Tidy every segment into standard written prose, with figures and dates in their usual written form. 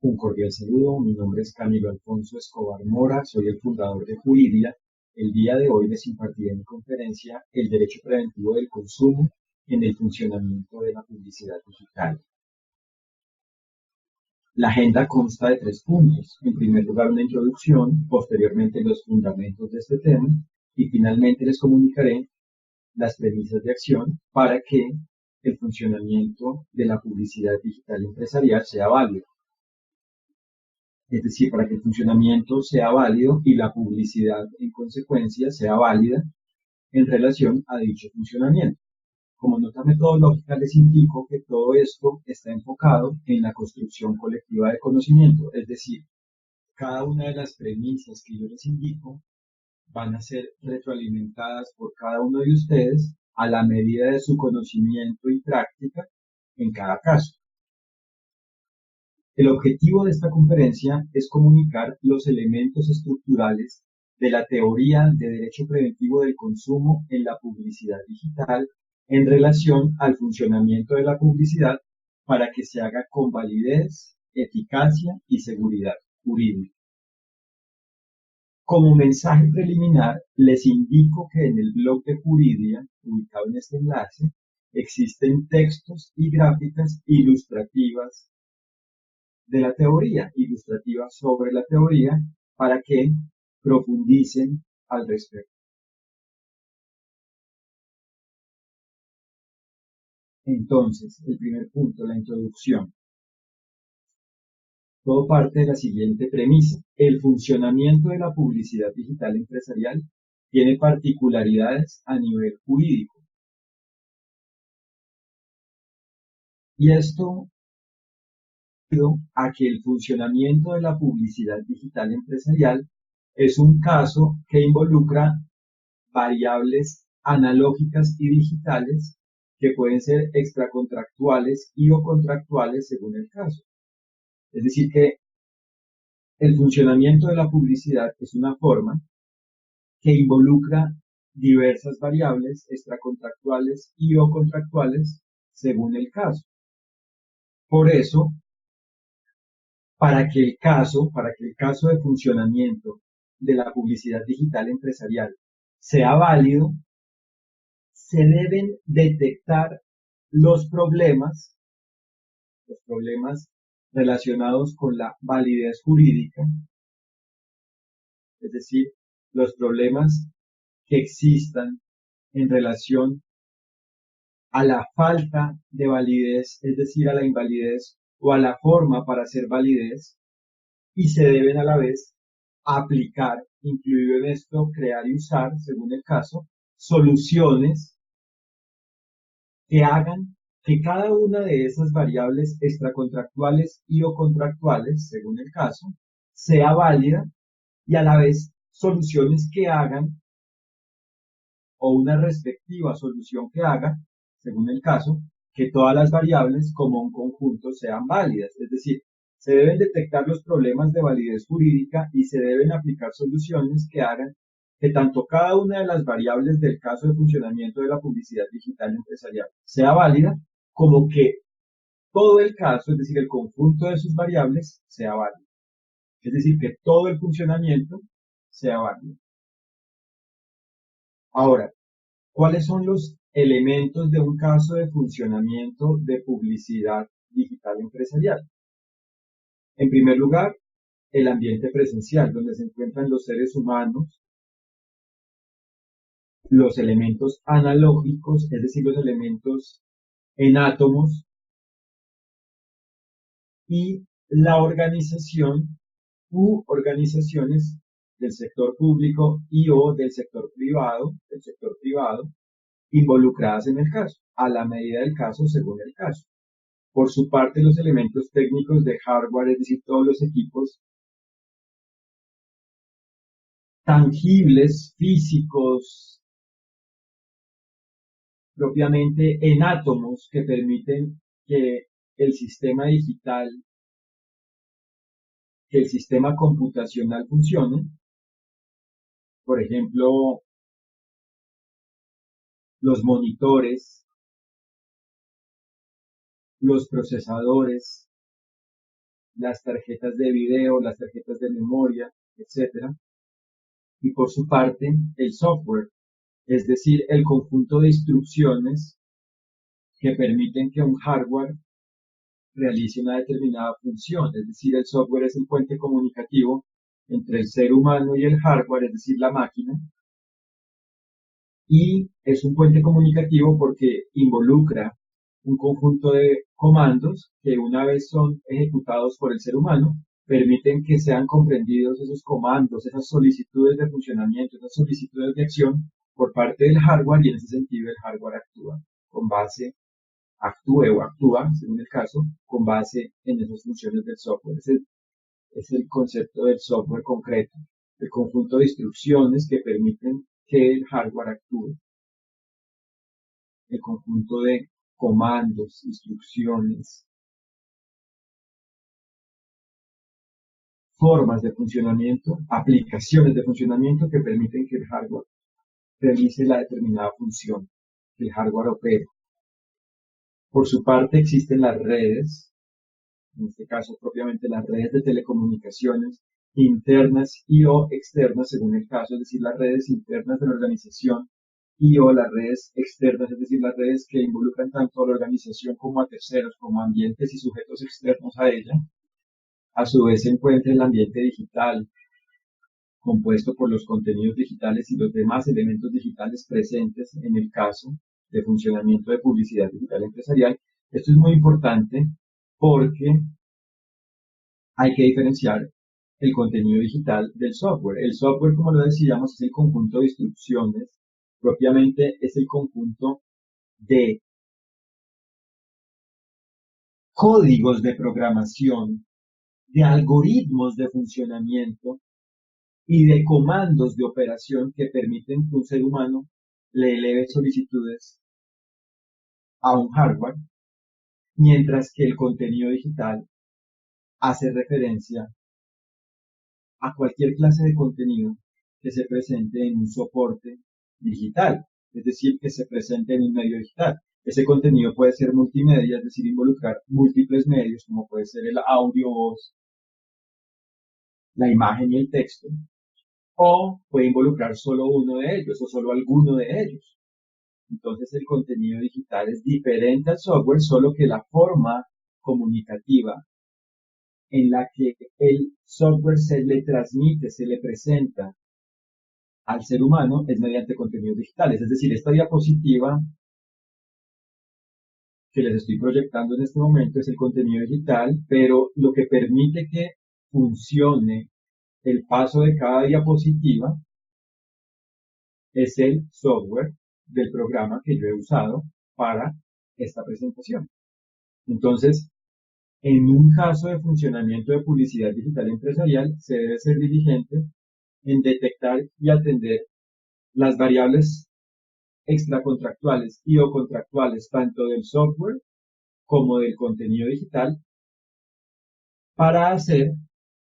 Un cordial saludo, mi nombre es Camilo Alfonso Escobar Mora, soy el fundador de Juridia. El día de hoy les impartiré mi conferencia El derecho preventivo del consumo en el funcionamiento de la publicidad digital. La agenda consta de 3 puntos. En primer lugar, una introducción, posteriormente los fundamentos de este tema y finalmente les comunicaré las premisas de acción para que el funcionamiento de la publicidad digital empresarial sea válido. Es decir, para que el funcionamiento sea válido y la publicidad en consecuencia sea válida en relación a dicho funcionamiento. Como nota metodológica les indico que todo esto está enfocado en la construcción colectiva de conocimiento, es decir, cada una de las premisas que yo les indico van a ser retroalimentadas por cada uno de ustedes a la medida de su conocimiento y práctica en cada caso. El objetivo de esta conferencia es comunicar los elementos estructurales de la teoría de derecho preventivo del consumo en la publicidad digital en relación al funcionamiento de la publicidad para que se haga con validez, eficacia y seguridad jurídica. Como mensaje preliminar, les indico que en el blog de Juridia, ubicado en este enlace, existen textos y gráficas ilustrativas de la teoría, ilustrativas sobre la teoría, para que profundicen al respecto. Entonces, el primer punto, la introducción. Todo parte de la siguiente premisa. El funcionamiento de la publicidad digital empresarial tiene particularidades a nivel jurídico. Y esto a que el funcionamiento de la publicidad digital empresarial es un caso que involucra variables analógicas y digitales que pueden ser extracontractuales y o contractuales según el caso. Es decir, que el funcionamiento de la publicidad es una forma que involucra diversas variables extracontractuales y o contractuales según el caso. Por eso, para que el caso de funcionamiento de la publicidad digital empresarial sea válido, se deben detectar los problemas relacionados con la validez jurídica, es decir, los problemas que existan en relación a la falta de validez, es decir, a la invalidez o a la forma para hacer validez, y se deben a la vez aplicar, incluido en esto, crear y usar, según el caso, soluciones que hagan que cada una de esas variables extracontractuales y o contractuales, según el caso, sea válida y a la vez soluciones que hagan o una respectiva solución que haga, según el caso, que todas las variables como un conjunto sean válidas. Es decir, se deben detectar los problemas de validez jurídica y se deben aplicar soluciones que hagan que tanto cada una de las variables del caso de funcionamiento de la publicidad digital empresarial sea válida, como que todo el caso, es decir, el conjunto de sus variables, sea válido. Es decir, que todo el funcionamiento sea válido. Ahora, ¿cuáles son los elementos de un caso de funcionamiento de publicidad digital empresarial? En primer lugar, el ambiente presencial, donde se encuentran los seres humanos, los elementos analógicos, es decir, los elementos en átomos, y la organización u organizaciones del sector público y o del sector privado, involucradas en el caso, a la medida del caso, según el caso. Por su parte, los elementos técnicos de hardware, es decir, todos los equipos tangibles, físicos, propiamente en átomos, que permiten que el sistema digital, que el sistema computacional funcione. Por ejemplo, los monitores, los procesadores, las tarjetas de video, las tarjetas de memoria, etcétera. Y por su parte, el software, es decir, el conjunto de instrucciones que permiten que un hardware realice una determinada función, es decir, el software es el puente comunicativo entre el ser humano y el hardware, es decir, la máquina, y es un puente comunicativo porque involucra un conjunto de comandos que una vez son ejecutados por el ser humano, permiten que sean comprendidos esos comandos, esas solicitudes de funcionamiento, esas solicitudes de acción por parte del hardware, y en ese sentido el hardware actúe o actúa, según el caso, con base en esas funciones del software. Es el concepto del software concreto, el conjunto de instrucciones que permiten que el hardware actúe, el conjunto de comandos, instrucciones, formas de funcionamiento, aplicaciones de funcionamiento que permiten que el hardware realice la determinada función, que el hardware opere. Por su parte existen las redes, en este caso propiamente las redes de telecomunicaciones internas y o externas según el caso, es decir, las redes internas de la organización y o las redes externas, es decir, las redes que involucran tanto a la organización como a terceros, como a ambientes y sujetos externos a ella. A su vez se encuentra el ambiente digital, compuesto por los contenidos digitales y los demás elementos digitales presentes en el caso de funcionamiento de publicidad digital empresarial. Esto es muy importante porque hay que diferenciar el contenido digital del software. El software, como lo decíamos, es el conjunto de instrucciones, propiamente es el conjunto de códigos de programación, de algoritmos de funcionamiento y de comandos de operación que permiten que un ser humano le eleve solicitudes a un hardware, mientras que el contenido digital hace referencia a cualquier clase de contenido que se presente en un soporte digital, es decir, que se presente en un medio digital. Ese contenido puede ser multimedia, es decir, involucrar múltiples medios, como puede ser el audio, voz, la imagen y el texto, o puede involucrar solo uno de ellos o solo alguno de ellos. Entonces el contenido digital es diferente al software, solo que la forma comunicativa en la que el software se le transmite, se le presenta al ser humano es mediante contenidos digitales. Es decir, esta diapositiva que les estoy proyectando en este momento es el contenido digital, pero lo que permite que funcione el paso de cada diapositiva es el software del programa que yo he usado para esta presentación. Entonces, en un caso de funcionamiento de publicidad digital empresarial, se debe ser diligente en detectar y atender las variables extracontractuales y o contractuales tanto del software como del contenido digital para hacer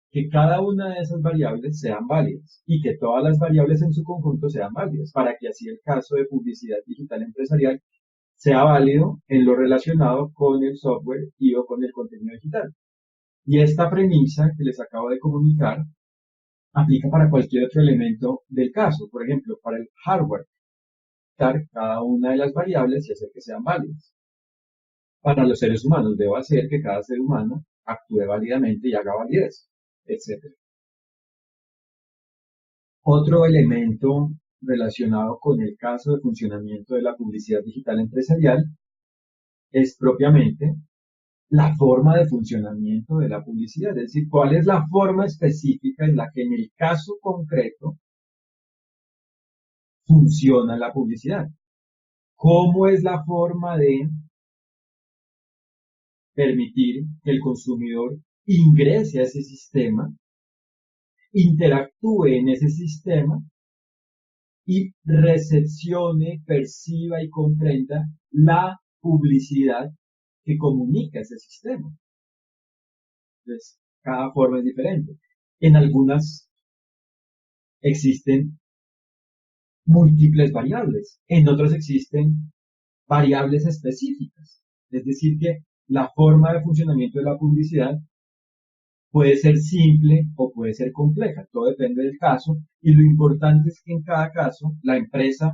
que cada una de esas variables sean válidas y que todas las variables en su conjunto sean válidas para que así el caso de publicidad digital empresarial sea válido en lo relacionado con el software y o con el contenido digital. Y esta premisa que les acabo de comunicar aplica para cualquier otro elemento del caso, por ejemplo, para el hardware, cada una de las variables y hacer que sean válidas. Para los seres humanos, debo hacer que cada ser humano actúe válidamente y haga validez, etc. Otro elemento relacionado con el caso de funcionamiento de la publicidad digital empresarial es propiamente la forma de funcionamiento de la publicidad, es decir, cuál es la forma específica en la que en el caso concreto funciona la publicidad. ¿Cómo es la forma de permitir que el consumidor ingrese a ese sistema, interactúe en ese sistema y recepcione, perciba y comprenda la publicidad que comunica ese sistema? Entonces, cada forma es diferente. En algunas existen múltiples variables, en otras existen variables específicas. Es decir, que la forma de funcionamiento de la publicidad puede ser simple o puede ser compleja, todo depende del caso, y lo importante es que en cada caso la empresa,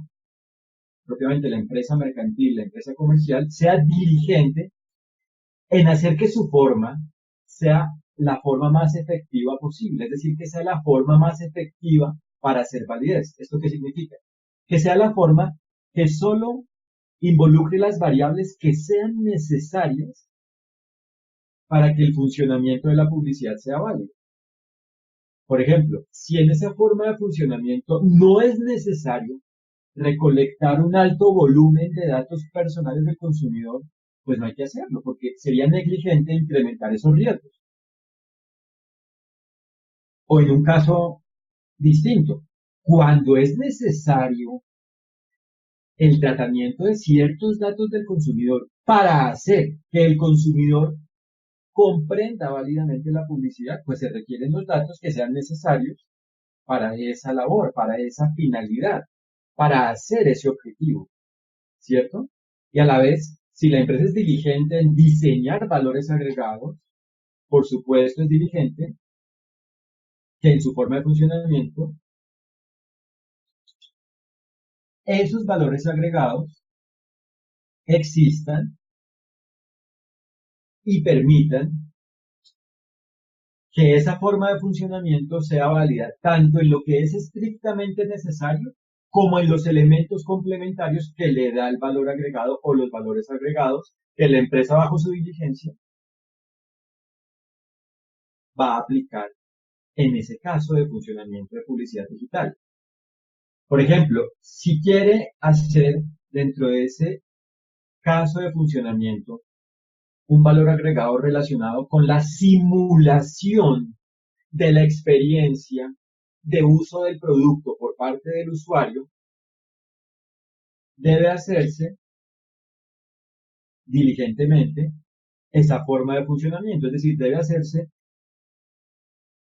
propiamente la empresa mercantil, la empresa comercial, sea diligente en hacer que su forma sea la forma más efectiva posible, es decir, que sea la forma más efectiva para hacer validez. ¿Esto qué significa? Que sea la forma que solo involucre las variables que sean necesarias para que el funcionamiento de la publicidad sea válido. Por ejemplo, si en esa forma de funcionamiento no es necesario recolectar un alto volumen de datos personales del consumidor, pues no hay que hacerlo, porque sería negligente incrementar esos riesgos. O en un caso distinto, cuando es necesario el tratamiento de ciertos datos del consumidor para hacer que el consumidor comprenda válidamente la publicidad, pues se requieren los datos que sean necesarios para esa labor, para esa finalidad, para hacer ese objetivo, ¿cierto? Y a la vez, si la empresa es diligente en diseñar valores agregados, por supuesto es diligente que en su forma de funcionamiento esos valores agregados existan y permitan que esa forma de funcionamiento sea válida tanto en lo que es estrictamente necesario como en los elementos complementarios que le da el valor agregado o los valores agregados que la empresa bajo su diligencia va a aplicar en ese caso de funcionamiento de publicidad digital. Por ejemplo, si quiere hacer dentro de ese caso de funcionamiento un valor agregado relacionado con la simulación de la experiencia de uso del producto por parte del usuario, debe hacerse diligentemente esa forma de funcionamiento, es decir, debe hacerse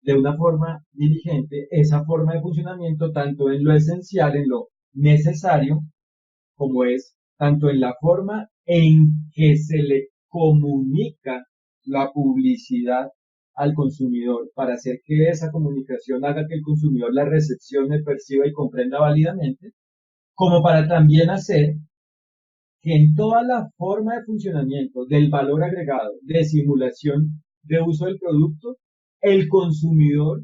de una forma diligente esa forma de funcionamiento tanto en lo esencial, en lo necesario, como es tanto en la forma en que se le comunica la publicidad al consumidor para hacer que esa comunicación haga que el consumidor la recepcione, perciba y comprenda válidamente, como para también hacer que en toda la forma de funcionamiento del valor agregado de simulación de uso del producto, el consumidor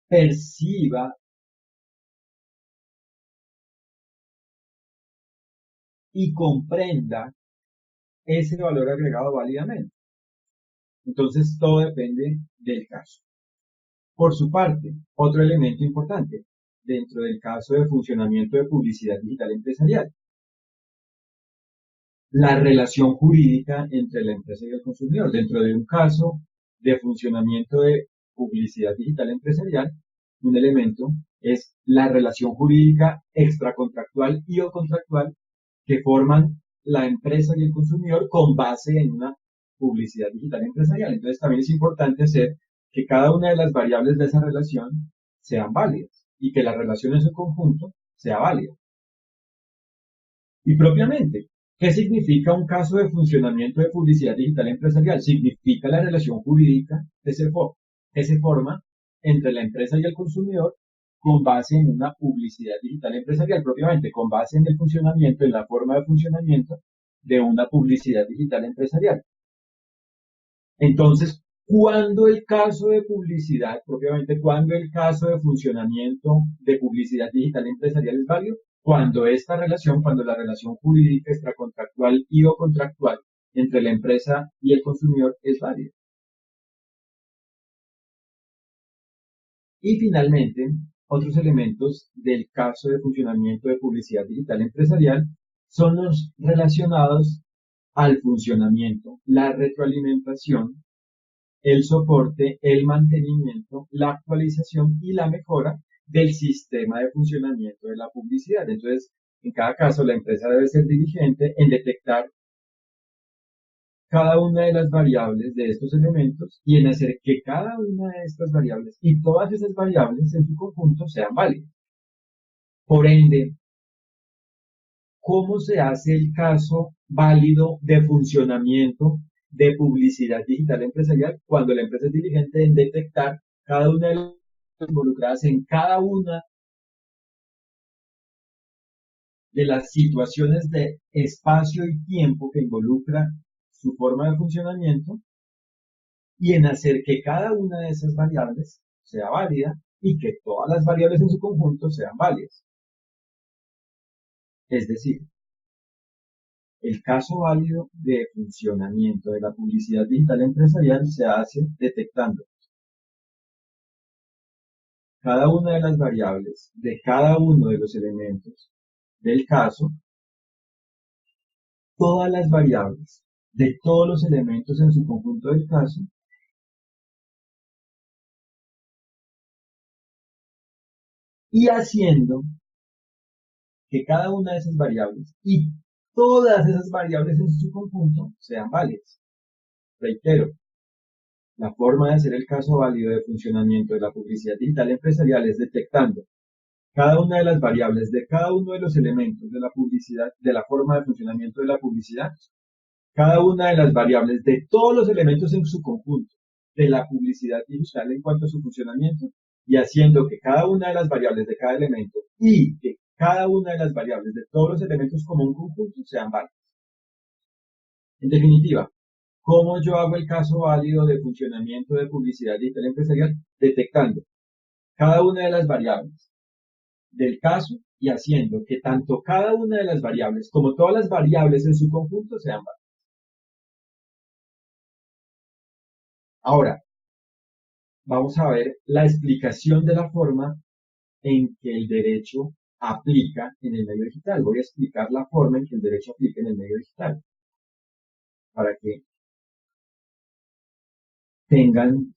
perciba y comprenda ese valor agregado válidamente. Entonces, todo depende del caso. Por su parte, otro elemento importante dentro del caso de funcionamiento de publicidad digital empresarial, la relación jurídica entre la empresa y el consumidor. Dentro de un caso de funcionamiento de publicidad digital empresarial, un elemento es la relación jurídica extracontractual y o contractual que forman la empresa y el consumidor con base en una publicidad digital empresarial. Entonces también es importante hacer que cada una de las variables de esa relación sean válidas y que la relación en su conjunto sea válida. Y propiamente, ¿qué significa un caso de funcionamiento de publicidad digital empresarial? Significa la relación jurídica que se forma entre la empresa y el consumidor con base en una publicidad digital empresarial, propiamente con base en el funcionamiento, en la forma de funcionamiento de una publicidad digital empresarial. Entonces, ¿cuándo el caso de publicidad, propiamente, cuándo el caso de funcionamiento de publicidad digital empresarial es válido? Cuando esta relación, cuando la relación jurídica extracontractual y o contractual entre la empresa y el consumidor es válida. Y finalmente, otros elementos del caso de funcionamiento de publicidad digital empresarial son los relacionados al funcionamiento, la retroalimentación, el soporte, el mantenimiento, la actualización y la mejora del sistema de funcionamiento de la publicidad. Entonces, en cada caso, la empresa debe ser diligente en detectar cada una de las variables de estos elementos y en hacer que cada una de estas variables y todas esas variables en su conjunto sean válidas. Por ende, ¿cómo se hace el caso válido de funcionamiento de publicidad digital empresarial cuando la empresa es diligente en detectar cada una de las involucradas en cada una de las situaciones de espacio y tiempo que involucra su forma de funcionamiento y en hacer que cada una de esas variables sea válida y que todas las variables en su conjunto sean válidas. Es decir, el caso válido de funcionamiento de la publicidad digital empresarial se hace detectando cada una de las variables de cada uno de los elementos del caso, todas las variables de todos los elementos en su conjunto del caso, y haciendo que cada una de esas variables y todas esas variables en su conjunto sean válidas. Reitero, la forma de hacer el caso válido de funcionamiento de la publicidad digital empresarial es detectando cada una de las variables de cada uno de los elementos de la publicidad, de la forma de funcionamiento de la publicidad, cada una de las variables de todos los elementos en su conjunto de la publicidad digital en cuanto a su funcionamiento y haciendo que cada una de las variables de cada elemento y que cada una de las variables de todos los elementos como un conjunto sean válidas. En definitiva, ¿cómo yo hago el caso válido de funcionamiento de publicidad digital empresarial? Detectando cada una de las variables del caso y haciendo que tanto cada una de las variables como todas las variables en su conjunto sean válidas. Ahora, vamos a ver la explicación de la forma en que el derecho aplica en el medio digital. Voy a explicar la forma en que el derecho aplica en el medio digital para que tengan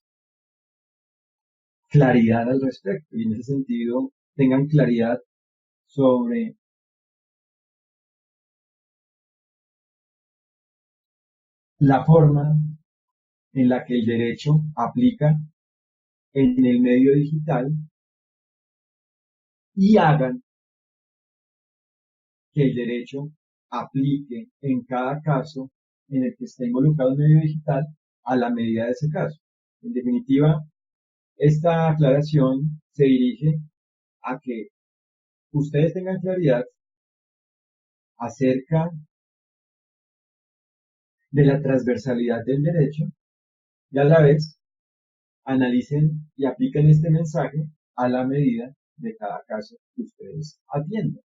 claridad al respecto y en ese sentido tengan claridad sobre la forma en la que el derecho aplica en el medio digital y hagan que el derecho aplique en cada caso en el que esté involucrado el medio digital a la medida de ese caso. En definitiva, esta aclaración se dirige a que ustedes tengan claridad acerca de la transversalidad del derecho y a la vez analicen y apliquen este mensaje a la medida de cada caso que ustedes atiendan.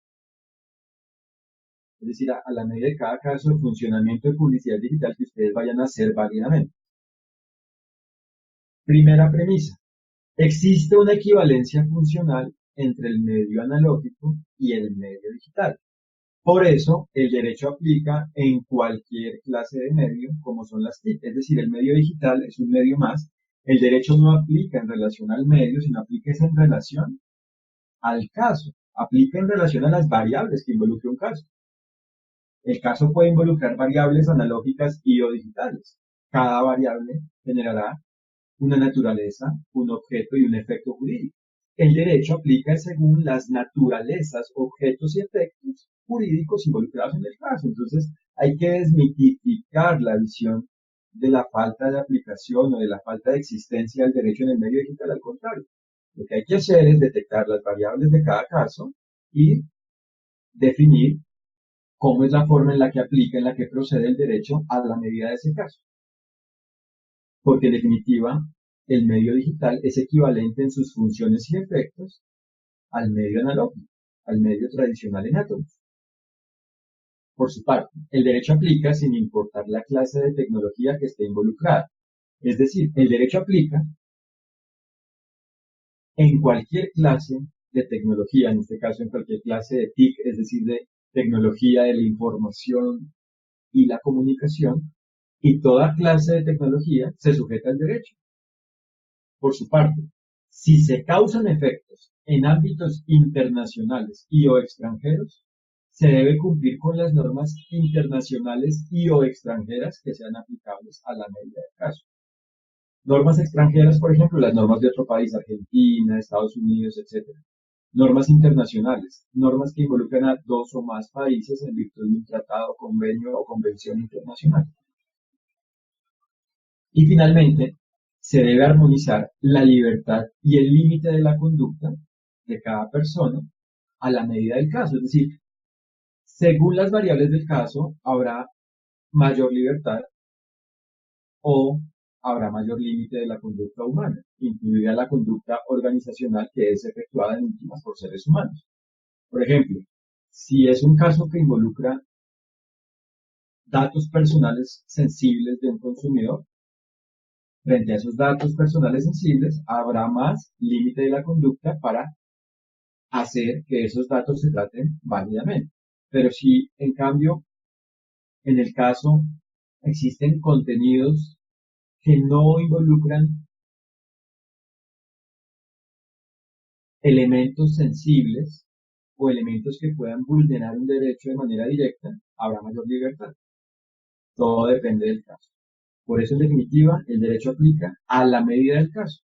Es decir, a la medida de cada caso de funcionamiento de publicidad digital que ustedes vayan a hacer válidamente. Primera premisa. Existe una equivalencia funcional entre el medio analógico y el medio digital. Por eso, el derecho aplica en cualquier clase de medio, como son las TIC. Es decir, el medio digital es un medio más. El derecho no aplica en relación al medio, sino aplica en relación al caso. Aplica en relación a las variables que involucra un caso. El caso puede involucrar variables analógicas y o digitales. Cada variable generará una naturaleza, un objeto y un efecto jurídico. El derecho aplica según las naturalezas, objetos y efectos jurídicos involucrados en el caso. Entonces, hay que desmitificar la visión de la falta de aplicación o de la falta de existencia del derecho en el medio digital. Al contrario, lo que hay que hacer es detectar las variables de cada caso y definir cómo es la forma en la que aplica, en la que procede el derecho a la medida de ese caso. Porque en definitiva, el medio digital es equivalente en sus funciones y efectos al medio analógico, al medio tradicional en átomos. Por su parte, el derecho aplica sin importar la clase de tecnología que esté involucrada. Es decir, el derecho aplica en cualquier clase de tecnología, en este caso en cualquier clase de TIC, es decir, de tecnología de la información y la comunicación, y toda clase de tecnología se sujeta al derecho. Por su parte, si se causan efectos en ámbitos internacionales y o extranjeros, se debe cumplir con las normas internacionales y o extranjeras que sean aplicables a la medida del caso. Normas extranjeras, por ejemplo, las normas de otro país, Argentina, Estados Unidos, etc. Normas internacionales, normas que involucran a dos o más países en virtud de un tratado, convenio o convención internacional. Y finalmente, se debe armonizar la libertad y el límite de la conducta de cada persona a la medida del caso. Es decir, según las variables del caso, habrá mayor libertad o habrá mayor límite de la conducta humana, incluida la conducta organizacional que es efectuada en últimas por seres humanos. Por ejemplo, si es un caso que involucra datos personales sensibles de un consumidor, frente a esos datos personales sensibles habrá más límite de la conducta para hacer que esos datos se traten válidamente. Pero si, en cambio, en el caso existen contenidos que no involucran elementos sensibles o elementos que puedan vulnerar un derecho de manera directa, habrá mayor libertad. Todo depende del caso. Por eso, en definitiva, el derecho aplica a la medida del caso.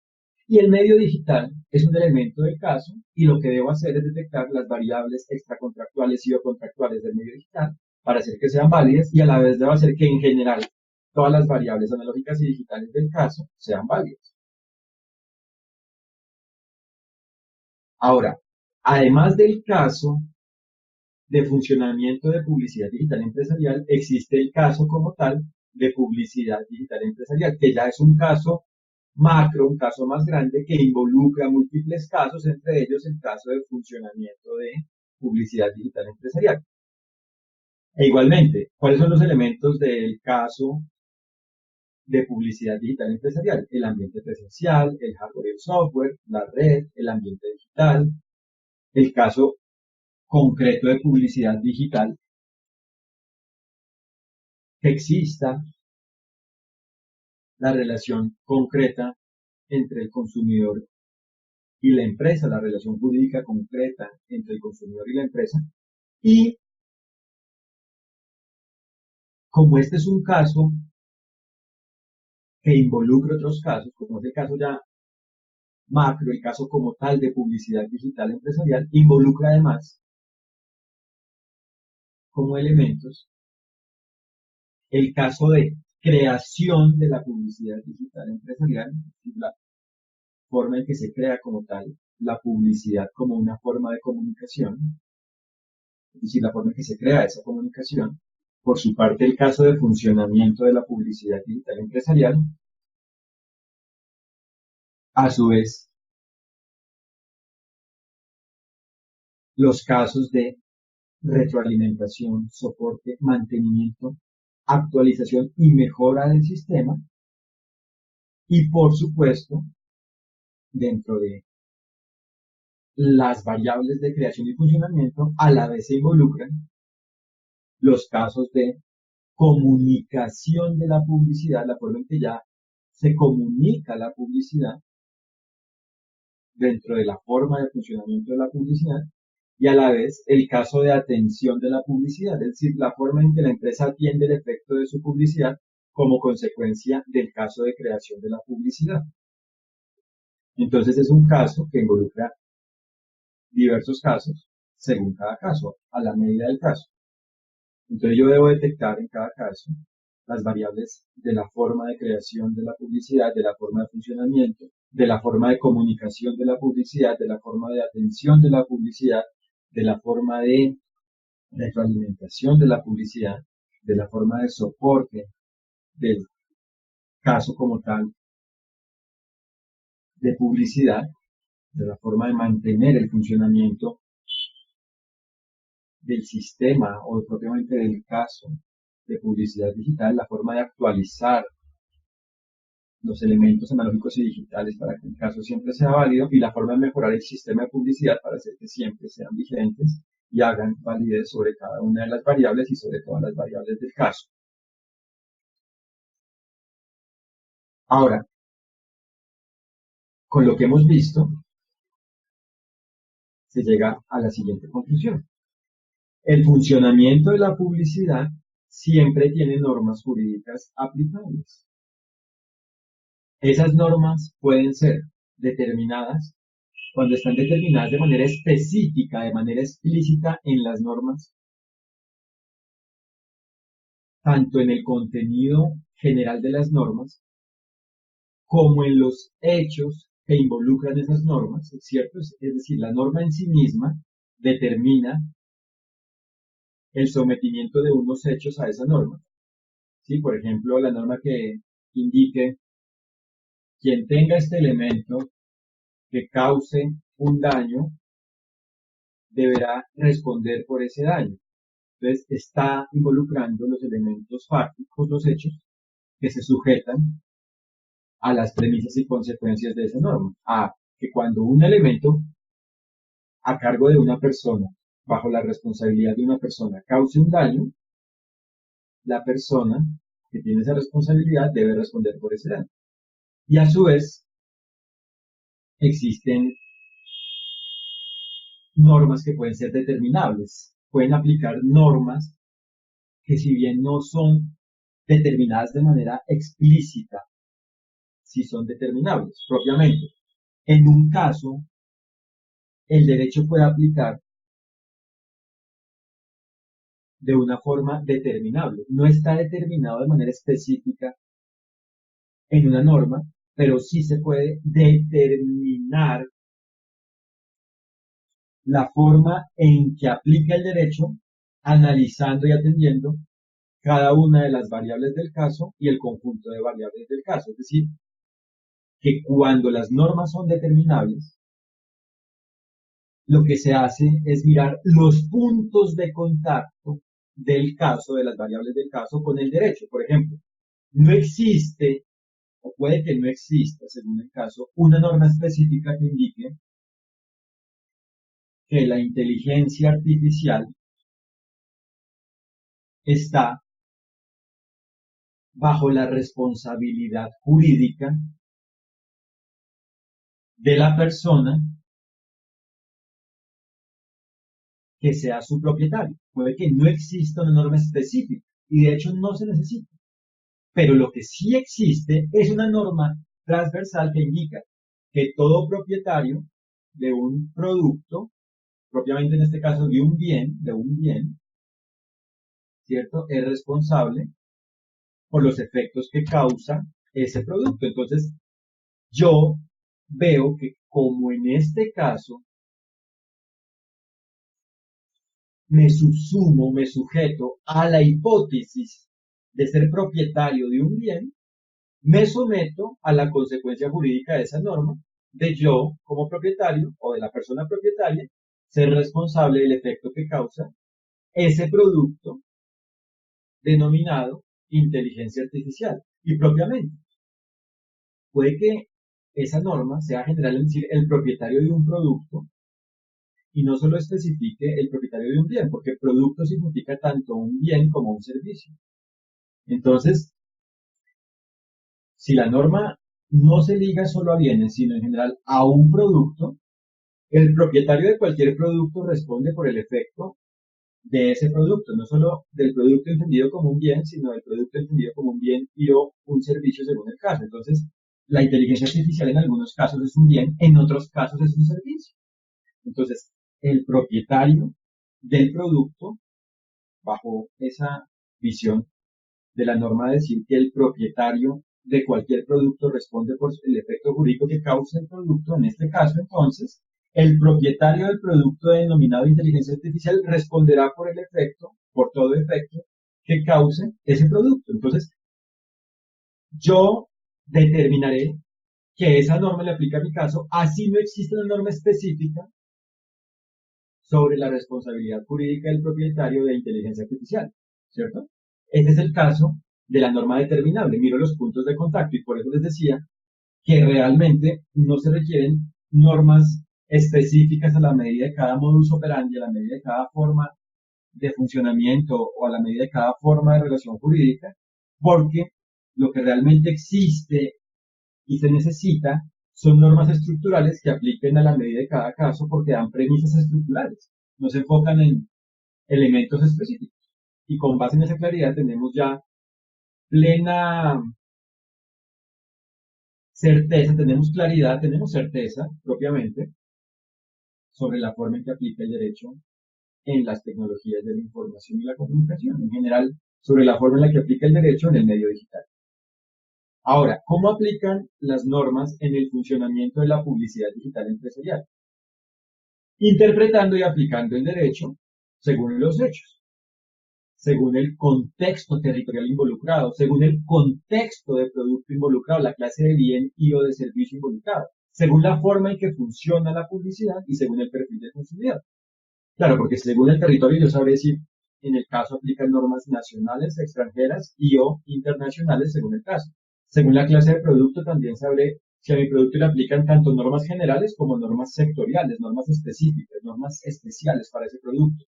Y el medio digital es un elemento del caso y lo que debo hacer es detectar las variables extracontractuales y o contractuales del medio digital para hacer que sean válidas y a la vez debo hacer que en general todas las variables analógicas y digitales del caso sean válidas. Ahora, además del caso de funcionamiento de publicidad digital empresarial, existe el caso como tal de publicidad digital empresarial, que ya es un caso macro, un caso más grande que involucra múltiples casos, entre ellos el caso de funcionamiento de publicidad digital empresarial. E igualmente, ¿cuáles son los elementos del caso de publicidad digital empresarial? El ambiente presencial, el hardware y el software, la red, el ambiente digital, el caso concreto de publicidad digital, que exista la relación concreta entre el consumidor y la empresa, la relación jurídica concreta entre el consumidor y la empresa. Y como este es un caso que involucra otros casos, como es el caso ya macro, el caso como tal de publicidad digital empresarial, involucra además como elementos el caso de creación de la publicidad digital empresarial, la forma en que se crea como tal la publicidad como una forma de comunicación, es decir, la forma en que se crea esa comunicación. Por su parte, el caso de funcionamiento de la publicidad digital empresarial, a su vez, los casos de retroalimentación, soporte, mantenimiento, actualización y mejora del sistema. Y por supuesto, dentro de las variables de creación y funcionamiento, a la vez se involucran los casos de comunicación de la publicidad, la forma en que ya se comunica la publicidad dentro de la forma de funcionamiento de la publicidad, y a la vez el caso de atención de la publicidad, es decir, la forma en que la empresa atiende el efecto de su publicidad como consecuencia del caso de creación de la publicidad. Entonces es un caso que involucra diversos casos según cada caso, a la medida del caso. Entonces yo debo detectar en cada caso las variables de la forma de creación de la publicidad, de la forma de funcionamiento, de la forma de comunicación de la publicidad, de la forma de atención de la publicidad, de la forma de retroalimentación de la publicidad, de la forma de soporte del caso como tal de publicidad, de la forma de mantener el funcionamiento del sistema o propiamente del caso de publicidad digital, la forma de actualizar los elementos analógicos y digitales para que el caso siempre sea válido y la forma de mejorar el sistema de publicidad para hacer que siempre sean vigentes y hagan validez sobre cada una de las variables y sobre todas las variables del caso. Ahora, con lo que hemos visto, se llega a la siguiente conclusión. El funcionamiento de la publicidad siempre tiene normas jurídicas aplicables. Esas normas pueden ser determinadas cuando están determinadas de manera específica, de manera explícita en las normas, tanto en el contenido general de las normas como en los hechos que involucran esas normas, ¿cierto? Es decir, la norma en sí misma determina el sometimiento de unos hechos a esa norma. ¿Sí? Por ejemplo, la norma que indique quien tenga este elemento que cause un daño deberá responder por ese daño. Entonces, está involucrando los elementos fácticos, los hechos, que se sujetan a las premisas y consecuencias de esa norma. A que cuando un elemento a cargo de una persona, bajo la responsabilidad de una persona, cause un daño, la persona que tiene esa responsabilidad debe responder por ese daño. Y a su vez, existen normas que pueden ser determinables. Pueden aplicar normas que si bien no son determinadas de manera explícita, sí son determinables propiamente. En un caso, el derecho puede aplicar de una forma determinable. No está determinado de manera específica en una norma, pero sí se puede determinar la forma en que aplica el derecho, analizando y atendiendo cada una de las variables del caso y el conjunto de variables del caso. Es decir, que cuando las normas son determinables, lo que se hace es mirar los puntos de contacto del caso, de las variables del caso, con el derecho. Por ejemplo, no existe, o puede que no exista, según el caso, una norma específica que indique que la inteligencia artificial está bajo la responsabilidad jurídica de la persona que sea su propietario. Puede que no exista una norma específica y de hecho no se necesita. Pero lo que sí existe es una norma transversal que indica que todo propietario de un producto, propiamente en este caso de un bien, ¿cierto? Es responsable por los efectos que causa ese producto. Entonces, yo veo que como en este caso me subsumo, me sujeto a la hipótesis de ser propietario de un bien, me someto a la consecuencia jurídica de esa norma, de yo como propietario o de la persona propietaria ser responsable del efecto que causa ese producto denominado inteligencia artificial. Y propiamente, puede que esa norma sea general, es decir, el propietario de un producto y no solo especifique el propietario de un bien, porque producto significa tanto un bien como un servicio. Entonces, si la norma no se liga solo a bienes, sino en general a un producto, el propietario de cualquier producto responde por el efecto de ese producto, no solo del producto entendido como un bien, sino del producto entendido como un bien y o un servicio según el caso. Entonces, la inteligencia artificial en algunos casos es un bien, en otros casos es un servicio. Entonces, el propietario del producto, bajo esa visión de la norma, decir que el propietario de cualquier producto responde por el efecto jurídico que causa el producto. En este caso, entonces, el propietario del producto denominado inteligencia artificial responderá por el efecto, por todo efecto que cause ese producto. Entonces, yo determinaré que esa norma le aplica a mi caso, así no existe una norma específica sobre la responsabilidad jurídica del propietario de inteligencia artificial, ¿cierto? Este es el caso de la norma determinable. Miro los puntos de contacto y por eso les decía que realmente no se requieren normas específicas a la medida de cada modus operandi, a la medida de cada forma de funcionamiento o a la medida de cada forma de relación jurídica, porque lo que realmente existe y se necesita son normas estructurales que apliquen a la medida de cada caso porque dan premisas estructurales, no se enfocan en elementos específicos. Y con base en esa claridad tenemos ya plena certeza, tenemos claridad, tenemos certeza propiamente sobre la forma en que aplica el derecho en las tecnologías de la información y la comunicación, en general sobre la forma en la que aplica el derecho en el medio digital. Ahora, ¿cómo aplican las normas en el funcionamiento de la publicidad digital empresarial? Interpretando y aplicando el derecho según los hechos, según el contexto territorial involucrado, según el contexto de producto involucrado, la clase de bien y o de servicio involucrado, según la forma en que funciona la publicidad y según el perfil del consumidor. Claro, porque según el territorio yo sabré si en el caso aplican normas nacionales, extranjeras y o internacionales según el caso. Según la clase de producto también sabré si a mi producto le aplican tanto normas generales como normas sectoriales, normas específicas, normas especiales para ese producto.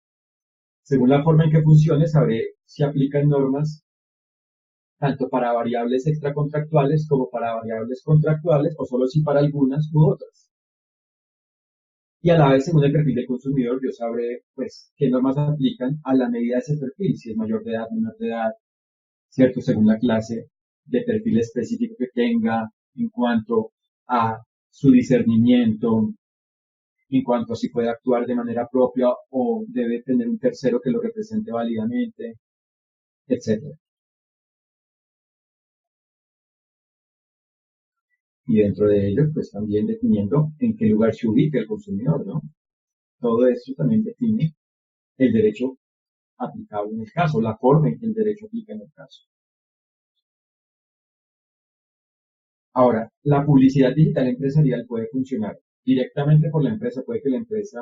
Según la forma en que funcione, sabré si aplican normas tanto para variables extracontractuales como para variables contractuales o solo si para algunas u otras. Y a la vez, según el perfil del consumidor, yo sabré pues qué normas aplican a la medida de ese perfil, si es mayor de edad, menor de edad, ¿cierto? Según la clase de perfil específico que tenga en cuanto a su discernimiento, en cuanto a si puede actuar de manera propia o debe tener un tercero que lo represente válidamente, etcétera. Y dentro de ello, pues también definiendo en qué lugar se ubica el consumidor, ¿no? Todo esto también define el derecho aplicable en el caso, la forma en que el derecho aplica en el caso. Ahora, la publicidad digital empresarial puede funcionar directamente por la empresa, puede que la empresa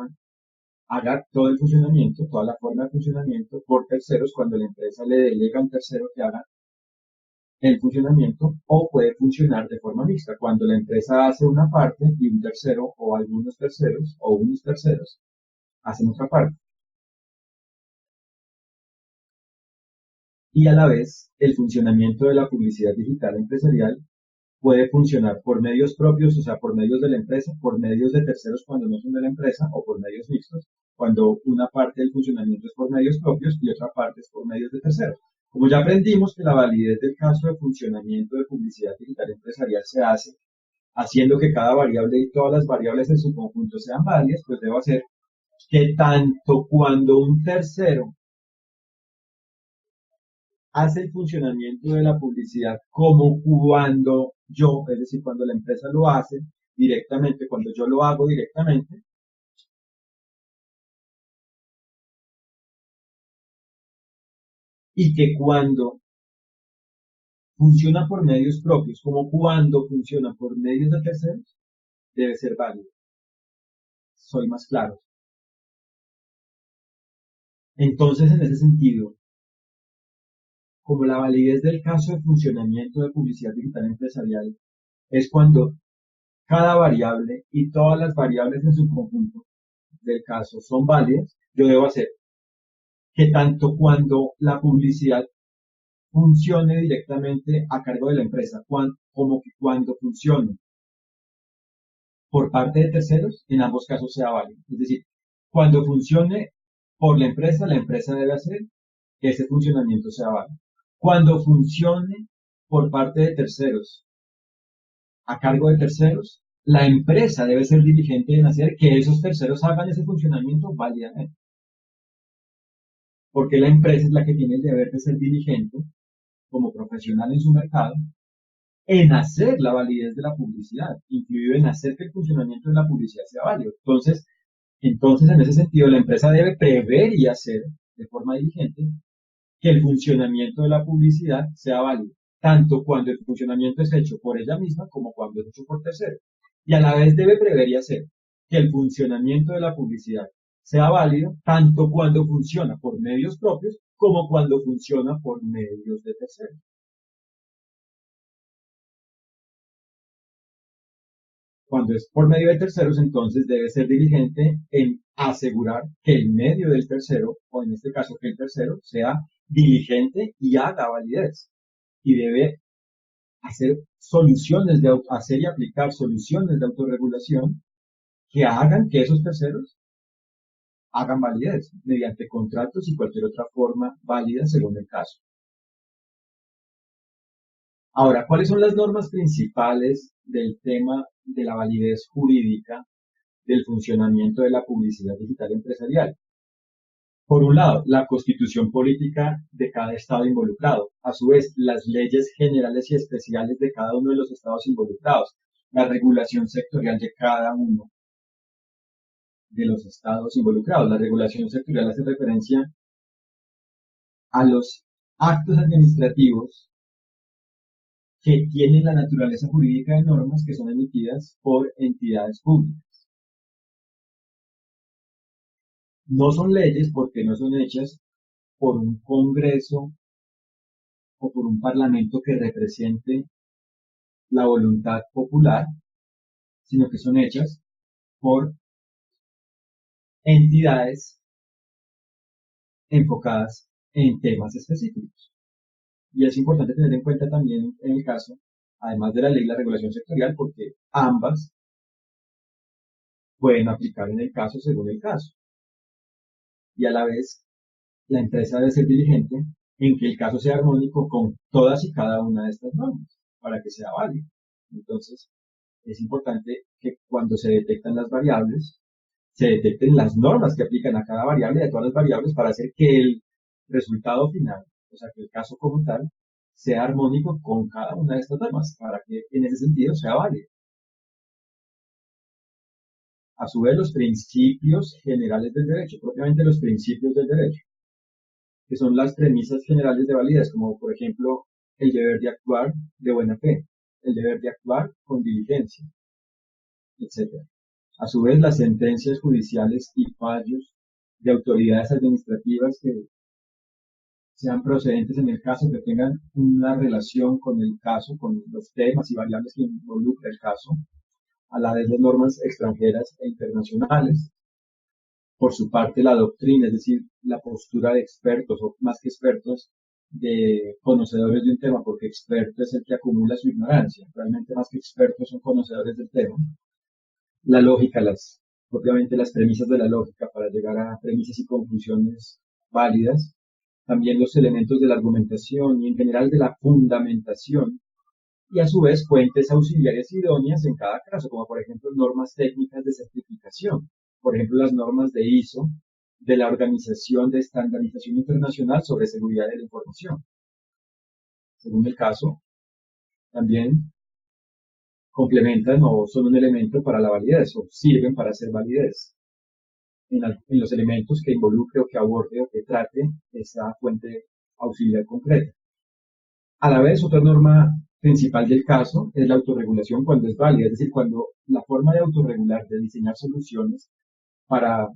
haga todo el funcionamiento, toda la forma de funcionamiento por terceros cuando la empresa le delega a un tercero que haga el funcionamiento, o puede funcionar de forma mixta, cuando la empresa hace una parte y un tercero o algunos terceros o unos terceros hacen otra parte. Y a la vez, el funcionamiento de la publicidad digital empresarial puede funcionar por medios propios, o sea, por medios de la empresa, por medios de terceros cuando no son de la empresa, o por medios mixtos, cuando una parte del funcionamiento es por medios propios y otra parte es por medios de terceros. Como ya aprendimos que la validez del caso de funcionamiento de publicidad digital empresarial se hace haciendo que cada variable y todas las variables en su conjunto sean válidas, pues debo hacer que tanto cuando un tercero hace el funcionamiento de la publicidad como cuando yo, es decir, cuando la empresa lo hace directamente, cuando yo lo hago directamente, y que cuando funciona por medios propios, como cuando funciona por medios de terceros, debe ser válido. Soy más claro. Entonces, en ese sentido, como la validez del caso de funcionamiento de publicidad digital empresarial es cuando cada variable y todas las variables en su conjunto del caso son válidas, yo debo hacer que tanto cuando la publicidad funcione directamente a cargo de la empresa, como que cuando funcione por parte de terceros, en ambos casos sea válido. Es decir, cuando funcione por la empresa debe hacer que ese funcionamiento sea válido. Cuando funcione por parte de terceros, a cargo de terceros, la empresa debe ser diligente en hacer que esos terceros hagan ese funcionamiento válidamente. Porque la empresa es la que tiene el deber de ser diligente como profesional en su mercado en hacer la validez de la publicidad, incluido en hacer que el funcionamiento de la publicidad sea válido. Entonces, en ese sentido, la empresa debe prever y hacer de forma diligente que el funcionamiento de la publicidad sea válido, tanto cuando el funcionamiento es hecho por ella misma como cuando es hecho por terceros. Y a la vez debe prever y hacer que el funcionamiento de la publicidad sea válido, tanto cuando funciona por medios propios como cuando funciona por medios de terceros. Cuando es por medio de terceros, entonces debe ser diligente en asegurar que el medio del tercero, o en este caso que el tercero, sea diligente y haga validez. Y debe hacer y aplicar soluciones de autorregulación que hagan que esos terceros hagan validez mediante contratos y cualquier otra forma válida según el caso. Ahora, ¿cuáles son las normas principales del tema de la validez jurídica del funcionamiento de la publicidad digital empresarial? Por un lado, la constitución política de cada estado involucrado. A su vez, las leyes generales y especiales de cada uno de los estados involucrados. La regulación sectorial de cada uno de los estados involucrados. La regulación sectorial hace referencia a los actos administrativos que tienen la naturaleza jurídica de normas que son emitidas por entidades públicas. No son leyes porque no son hechas por un Congreso o por un Parlamento que represente la voluntad popular, sino que son hechas por entidades enfocadas en temas específicos. Y es importante tener en cuenta también en el caso, además de la ley, la regulación sectorial, porque ambas pueden aplicar en el caso según el caso. Y a la vez, la empresa debe ser diligente en que el caso sea armónico con todas y cada una de estas normas para que sea válido. Entonces, es importante que cuando se detectan las variables, se detecten las normas que aplican a cada variable de todas las variables para hacer que el resultado final, o sea, que el caso como tal, sea armónico con cada una de estas normas, para que en ese sentido sea válido. A su vez, los principios generales del derecho, propiamente los principios del derecho, que son las premisas generales de validez, como por ejemplo el deber de actuar de buena fe, el deber de actuar con diligencia, etc. A su vez, las sentencias judiciales y fallos de autoridades administrativas que sean procedentes en el caso, que tengan una relación con el caso, con los temas y variables que involucra el caso, a la vez las normas extranjeras e internacionales. Por su parte, la doctrina, es decir, la postura de expertos, o más que expertos, de conocedores de un tema, porque experto es el que acumula su ignorancia, realmente más que expertos son conocedores del tema. La lógica, propiamente las premisas de la lógica para llegar a premisas y conclusiones válidas, también los elementos de la argumentación y en general de la fundamentación, y a su vez fuentes auxiliares idóneas en cada caso, como por ejemplo normas técnicas de certificación, por ejemplo las normas de ISO, de la Organización de Estandarización Internacional sobre Seguridad de la Información. Según el caso, también complementan o son un elemento para la validez o sirven para hacer validez en los elementos que involucre o que aborde o que trate esa fuente auxiliar concreta. A la vez, otra norma principal del caso es la autorregulación cuando es válida, es decir, cuando la forma de autorregular, de diseñar soluciones para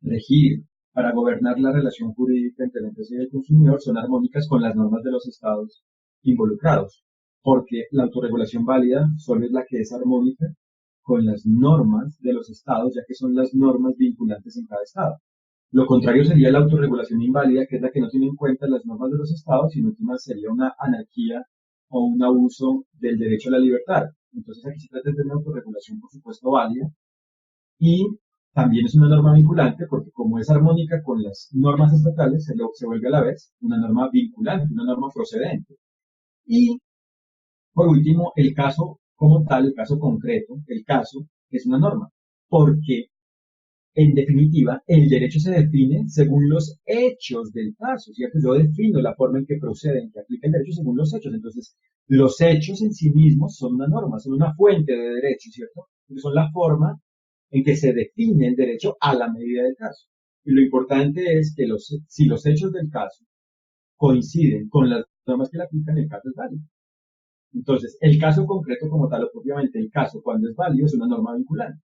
regir, para gobernar la relación jurídica entre la empresa y el consumidor son armónicas con las normas de los estados involucrados, porque la autorregulación válida solo es la que es armónica con las normas de los estados, ya que son las normas vinculantes en cada estado. Lo contrario sería la autorregulación inválida, que es la que no tiene en cuenta las normas de los estados, sino que más sería una anarquía o un abuso del derecho a la libertad. Entonces aquí se trata de una autorregulación, por supuesto, válida, y también es una norma vinculante, porque como es armónica con las normas estatales, se vuelve a la vez una norma vinculante, una norma procedente. Y, por último, el caso como tal, el caso concreto, el caso es una norma, porque en definitiva, el derecho se define según los hechos del caso, ¿cierto? Yo defino la forma en que procede, en que aplica el derecho según los hechos. Entonces, los hechos en sí mismos son una norma, son una fuente de derecho, ¿cierto? Porque son la forma en que se define el derecho a la medida del caso. Y lo importante es que si los hechos del caso coinciden con las normas que le aplican, el caso es válido. Entonces, el caso concreto como tal, o propiamente el caso cuando es válido, es una norma vinculante.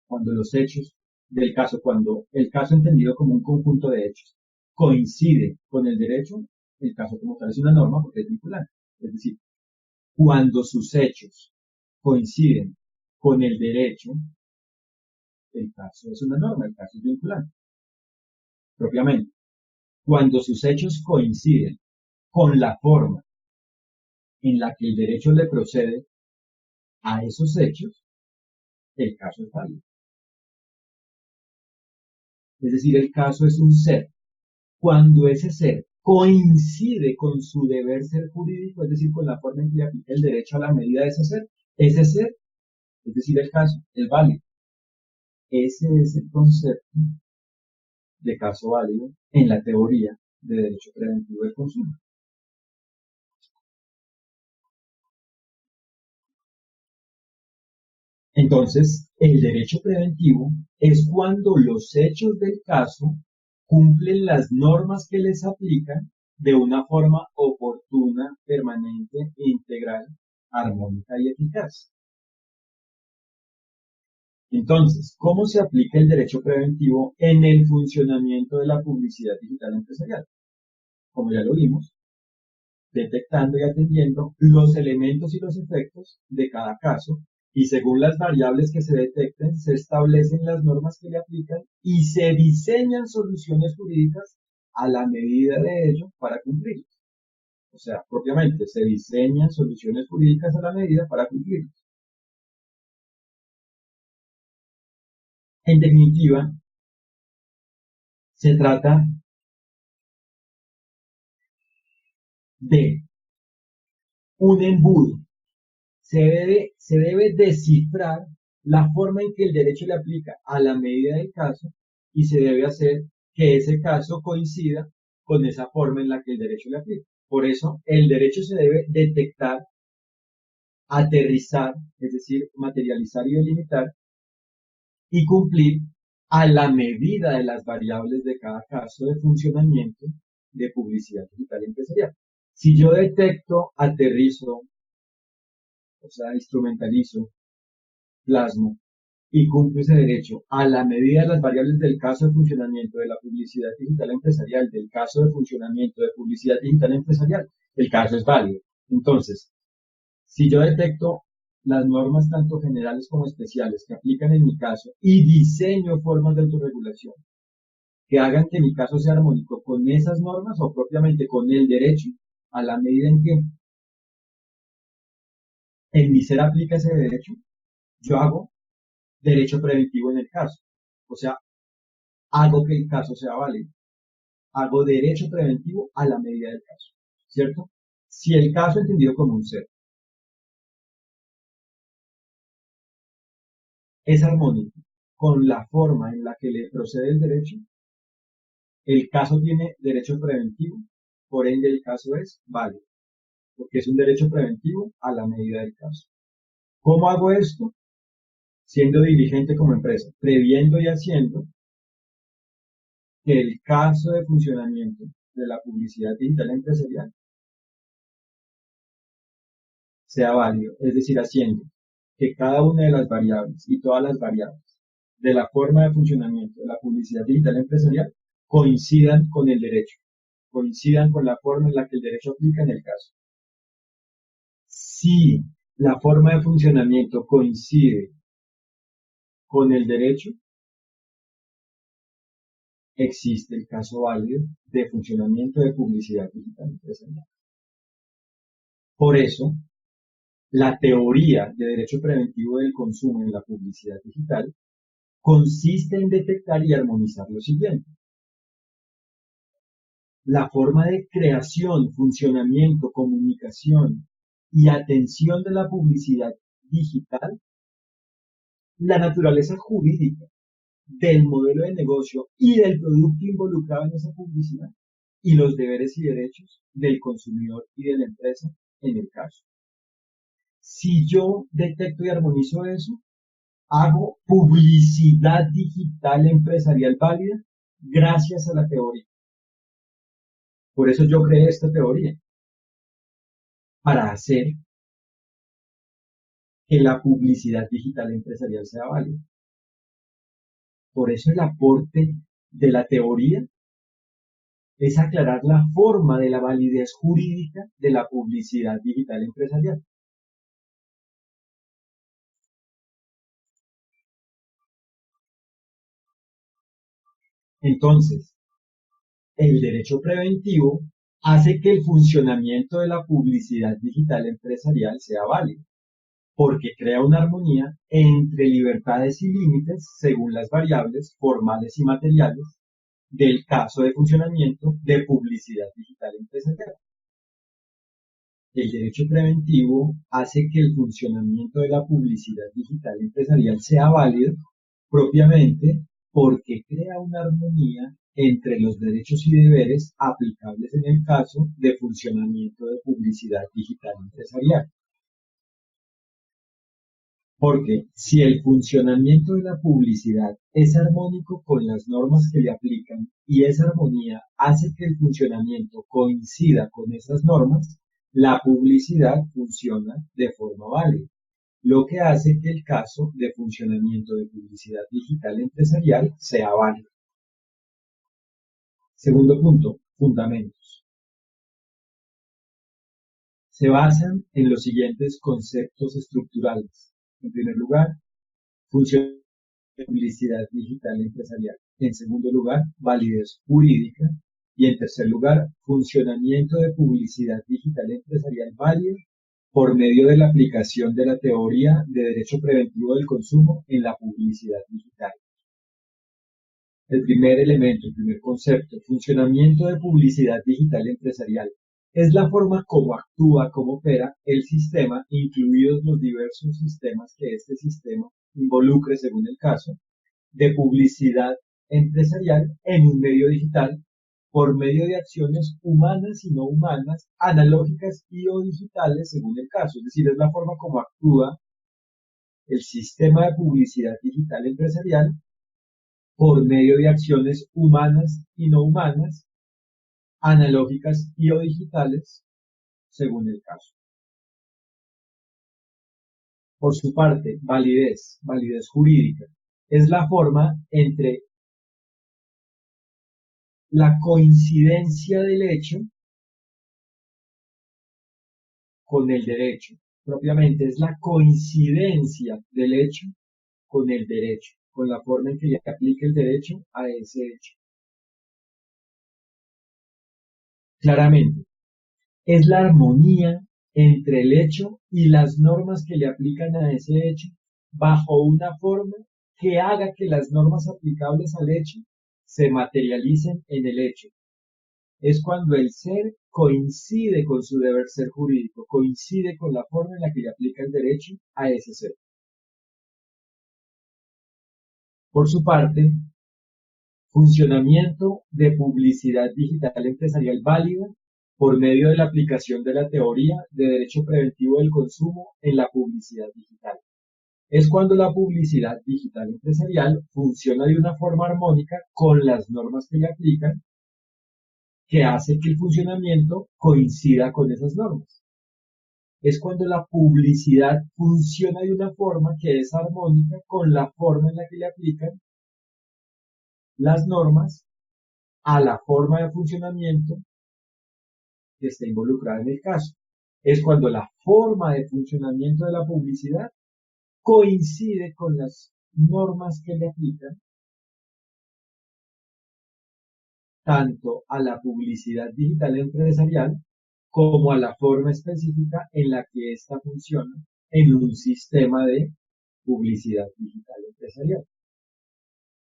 Cuando los hechos del caso, cuando el caso entendido como un conjunto de hechos coincide con el derecho, el caso como tal es una norma porque es vinculante. Es decir, cuando sus hechos coinciden con el derecho, el caso es una norma, el caso es vinculante. Propiamente, cuando sus hechos coinciden con la forma en la que el derecho le procede a esos hechos, el caso es válido. Es decir, el caso es un ser. Cuando ese ser coincide con su deber ser jurídico, es decir, con la forma en que le aplica el derecho a la medida de ese ser, es decir, el caso, el válido. Ese es el concepto de caso válido en la teoría de derecho preventivo del consumo. Entonces, el derecho preventivo es cuando los hechos del caso cumplen las normas que les aplican de una forma oportuna, permanente, integral, armónica y eficaz. Entonces, ¿cómo se aplica el derecho preventivo en el funcionamiento de la publicidad digital empresarial? Como ya lo vimos, detectando y atendiendo los elementos y los efectos de cada caso, y según las variables que se detecten, se establecen las normas que le aplican y se diseñan soluciones jurídicas a la medida de ello para cumplirlos. O sea, propiamente se diseñan soluciones jurídicas a la medida para cumplirlos. En definitiva, se trata de un embudo. Se debe descifrar la forma en que el derecho le aplica a la medida del caso y se debe hacer que ese caso coincida con esa forma en la que el derecho le aplica. Por eso, el derecho se debe detectar, aterrizar, es decir, materializar y delimitar, y cumplir a la medida de las variables de cada caso de funcionamiento de publicidad digital empresarial. Si yo detecto, aterrizo, o sea, instrumentalizo, plasmo y cumplo ese derecho a la medida de las variables del caso de funcionamiento de la publicidad digital empresarial, del caso de funcionamiento de publicidad digital empresarial, el caso es válido. Entonces, si yo detecto las normas tanto generales como especiales que aplican en mi caso y diseño formas de autorregulación que hagan que mi caso sea armónico con esas normas o propiamente con el derecho, a la medida en que en mi ser aplica ese derecho, yo hago derecho preventivo en el caso. O sea, hago que el caso sea válido. Hago derecho preventivo a la medida del caso. ¿Cierto? Si el caso entendido como un ser es armónico con la forma en la que le procede el derecho, el caso tiene derecho preventivo, por ende el caso es válido, porque es un derecho preventivo a la medida del caso. ¿Cómo hago esto? Siendo diligente como empresa, previendo y haciendo que el caso de funcionamiento de la publicidad digital empresarial sea válido, es decir, haciendo que cada una de las variables y todas las variables de la forma de funcionamiento de la publicidad digital empresarial coincidan con el derecho, coincidan con la forma en la que el derecho aplica en el caso. Si la forma de funcionamiento coincide con el derecho, existe el caso válido de funcionamiento de publicidad digital empresarial. Por eso, la teoría de derecho preventivo del consumo en la publicidad digital consiste en detectar y armonizar lo siguiente: la forma de creación, funcionamiento, comunicación y atención de la publicidad digital, la naturaleza jurídica del modelo de negocio y del producto involucrado en esa publicidad, y los deberes y derechos del consumidor y de la empresa en el caso. Si yo detecto y armonizo eso, hago publicidad digital empresarial válida gracias a la teoría. Por eso yo creé esta teoría, para hacer que la publicidad digital empresarial sea válida. Por eso el aporte de la teoría es aclarar la forma de la validez jurídica de la publicidad digital empresarial. Entonces, el derecho preventivo hace que el funcionamiento de la publicidad digital empresarial sea válido, porque crea una armonía entre libertades y límites según las variables formales y materiales del caso de funcionamiento de publicidad digital empresarial. El derecho preventivo hace que el funcionamiento de la publicidad digital empresarial sea válido propiamente porque crea una armonía entre los derechos y deberes aplicables en el caso de funcionamiento de publicidad digital empresarial. Porque si el funcionamiento de la publicidad es armónico con las normas que le aplican y esa armonía hace que el funcionamiento coincida con esas normas, la publicidad funciona de forma válida, lo que hace que el caso de funcionamiento de publicidad digital empresarial sea válido. Segundo punto, fundamentos. Se basan en los siguientes conceptos estructurales. En primer lugar, funcionamiento de publicidad digital empresarial. En segundo lugar, validez jurídica. Y en tercer lugar, funcionamiento de publicidad digital empresarial válida por medio de la aplicación de la teoría de derecho preventivo del consumo en la publicidad digital. El primer elemento, el primer concepto, funcionamiento de publicidad digital empresarial, es la forma como actúa, como opera el sistema, incluidos los diversos sistemas que este sistema involucre según el caso, de publicidad empresarial en un medio digital por medio de acciones humanas y no humanas, analógicas y o digitales según el caso. Es decir, es la forma como actúa el sistema de publicidad digital empresarial por medio de acciones humanas y no humanas, analógicas y o digitales, según el caso. Por su parte, validez jurídica, es la forma entre la coincidencia del hecho con el derecho. Propiamente es la coincidencia del hecho con el derecho, con la forma en que le aplica el derecho a ese hecho. Claramente, es la armonía entre el hecho y las normas que le aplican a ese hecho bajo una forma que haga que las normas aplicables al hecho se materialicen en el hecho. Es cuando el ser coincide con su deber ser jurídico, coincide con la forma en la que le aplica el derecho a ese ser. Por su parte, funcionamiento de publicidad digital empresarial válida por medio de la aplicación de la teoría de derecho preventivo del consumo en la publicidad digital. Es cuando la publicidad digital empresarial funciona de una forma armónica con las normas que le aplican, que hace que el funcionamiento coincida con esas normas. Es cuando la publicidad funciona de una forma que es armónica con la forma en la que le aplican las normas a la forma de funcionamiento que está involucrada en el caso. Es cuando la forma de funcionamiento de la publicidad coincide con las normas que le aplican tanto a la publicidad digital empresarial como a la forma específica en la que ésta funciona en un sistema de publicidad digital empresarial.